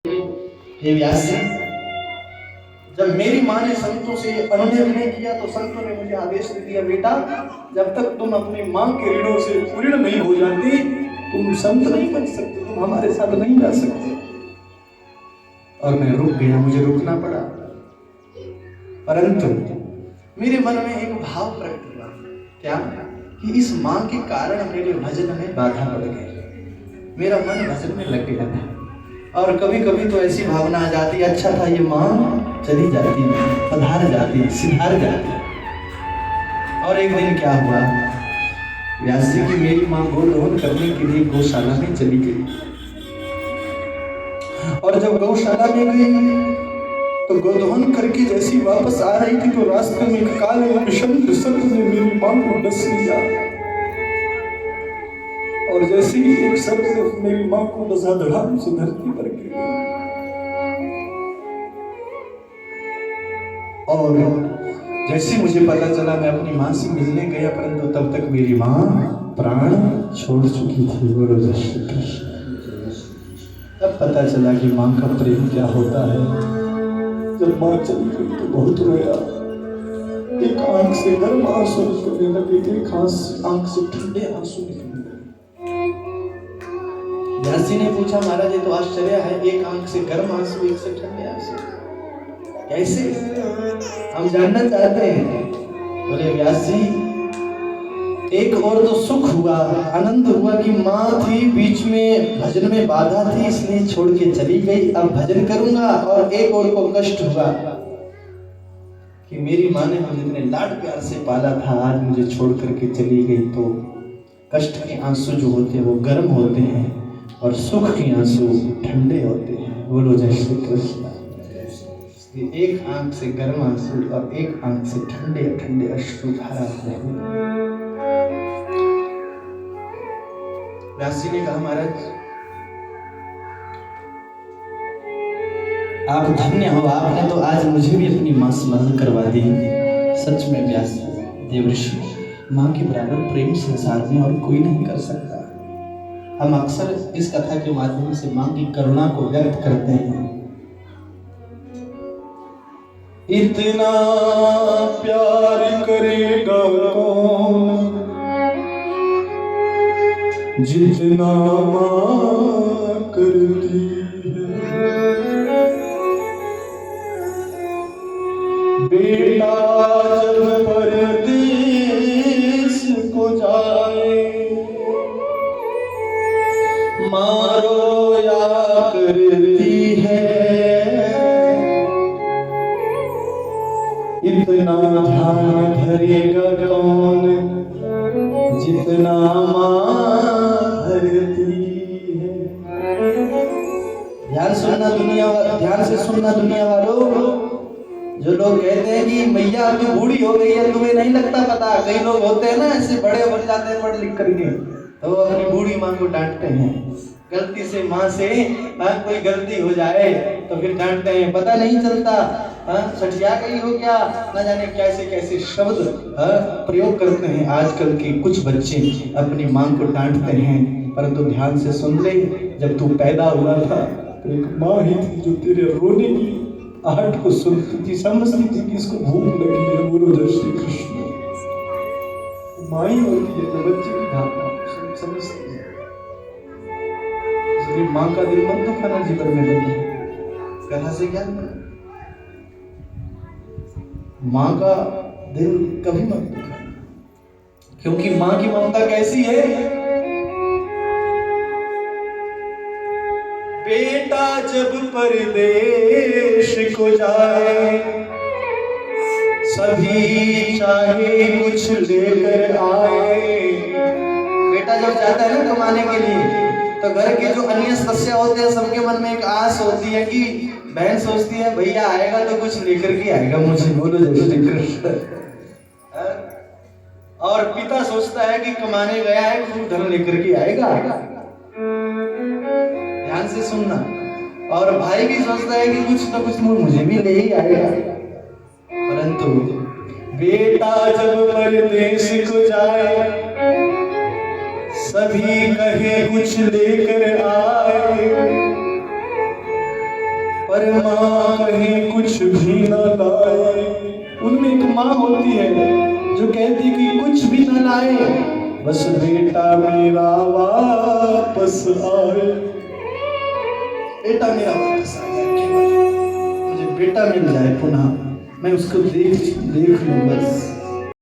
हे व्यास जी, जब मेरी माँ ने संतों से अनुनय नहीं किया तो संतों ने मुझे आदेश दे दिया, बेटा जब तक तुम अपनी माँ के ऋणों से पूर्ण नहीं हो जाते तुम संत नहीं बन सकते, तुम हमारे साथ नहीं जा सकते। और मैं रुक गया, मुझे रुकना पड़ा। परंतु मेरे मन में एक भाव प्रकट हुआ, क्या कि इस माँ के कारण मेरे भजन में बाधा पड़ गई, मेरा मन भजन में लग गया था। और कभी कभी तो ऐसी भावना आ जाती, अच्छा था ये माँ चली जाती, पधार जाती, सिधार जाती। और एक दिन क्या हुआ, व्यास जी की मेरी माँ गोदोहन करने के लिए गौशाला में चली गई। और जब गौशाला में गई तो गोदोहन करके जैसी वापस आ रही थी तो रास्ते में काले विषम सर्प ने मेरी माँ को डस लिया। और जैसे ही एक सर्प ने मेरी माँ को डसा, धड़ाम से धरती पर गिर गई। और जैसे मुझे पता चला मैं अपनी माँ से मिलने गया, परंतु तब तक मेरी माँ प्राण छोड़ चुकी थी। बोलो जय श्री कृष्ण। तब पता चला कि माँ का प्रेम क्या होता है। जब माँ चली गई तो बहुत रोया, एक आंख से गर्म आंसू निकलने लगे, एक आंख से ठंडे आंसू निकलने लगे। व्यास जी ने पूछा, महाराज ये तो आश्चर्य है, एक आंख से गर्म आंसू एक से ठंडे आंसू, कैसे? हम जानना चाहते हैं। बोले व्यास जी, एक और तो सुख हुआ, आनंद हुआ कि माँ थी बीच में, भजन में बाधा थी इसलिए छोड़ के चली गई, अब भजन करूंगा। और एक और को कष्ट हुआ कि मेरी माँ ने मुझे इतने लाड प्यार से पाला था, आज मुझे छोड़ करके चली गई। तो कष्ट के आंसू जो होते हैं वो गर्म होते हैं और सुख के आंसू ठंडे होते हैं। बोलो जय श्री कृष्ण। एक आंख से गर्म आंसू और एक आंख से ठंडे ठंडे अश्रु धारा रहे। व्यास जी ने कहा, महाराज आप धन्य हो, आपने तो आज मुझे भी अपनी मां स्मरण करवा दी। सच में व्यास देवऋषि, मां के बराबर प्रेम संसार में और कोई नहीं कर सकता। हम अक्सर इस कथा के माध्यम से मां की करुणा को व्यक्त करते हैं। इतना प्यार करेगा कौन जितना मां करती है। बेटा जब परदेस को जाए, मां रोया करती है। इतना ध्यान धरेगा कौन जितना मां धरती है। ध्यान से सुनना दुनिया वालों। जो लोग कहते हैं कि मैया अभी बूढ़ी हो गई है, तुम्हें नहीं लगता पता? कई लोग होते हैं ना ऐसे बड़े बन जाते हैं पढ़ लिख करके, तो वो अपनी बूढ़ी माँ को डांटते हैं। गलती से माँ से कोई गलती हो जाए तो फिर डांटते हैं, पता नहीं चलता, सठिया गई हो क्या, न जाने कैसे कैसे शब्द प्रयोग करते हैं। आजकल के कुछ बच्चे अपनी माँ को डांटते हैं, परंतु ध्यान से सुन ले, जब तू पैदा हुआ था तो एक माँ ही थी जो तेरे रोने की आहट को सुनती थी, समझती थी कि इसको भूख लगी है। बोलो जय श्री कृष्ण। माँ ही होती है जो बच्चे की भावना समझती है। इसलिए माँ का दिल मत दुखाना जीवन में बंद है। कथा से क्या माँ का दिल कभी मत दुखाना, क्योंकि माँ की ममता कैसी है। बेटा जब परदेश को जाए, सभी चाहे कुछ लेकर आए। बेटा जब जाता है ना कमाने के लिए, तो घर के जो अन्य सदस्य होते हैं सबके मन में एक आस होती है कि बहन सोचती है भैया आएगा तो कुछ लेकर के आएगा मुझे। बोलो जय श्री कृष्ण। और पिता सोचता है कि कमाने गया है, खूब धन लेकर के आएगा। ध्यान से सुनना। और भाई भी सोचता है कि कुछ तो कुछ मुझे भी ले ही आएगा। परंतु बेटा जब परदेश को जाए, सभी कहे कुछ लेकर आए। पर माँ कहीं कुछ भी न लाए। उनमें एक माँ होती है जो कहती कि कुछ भी न लाए, बस बेटा मेरा वापस आए। बेटा मेरा वापस आ जाए, केवल मुझे बेटा मिल जाए पुनः, मैं उसको देख लूं बस।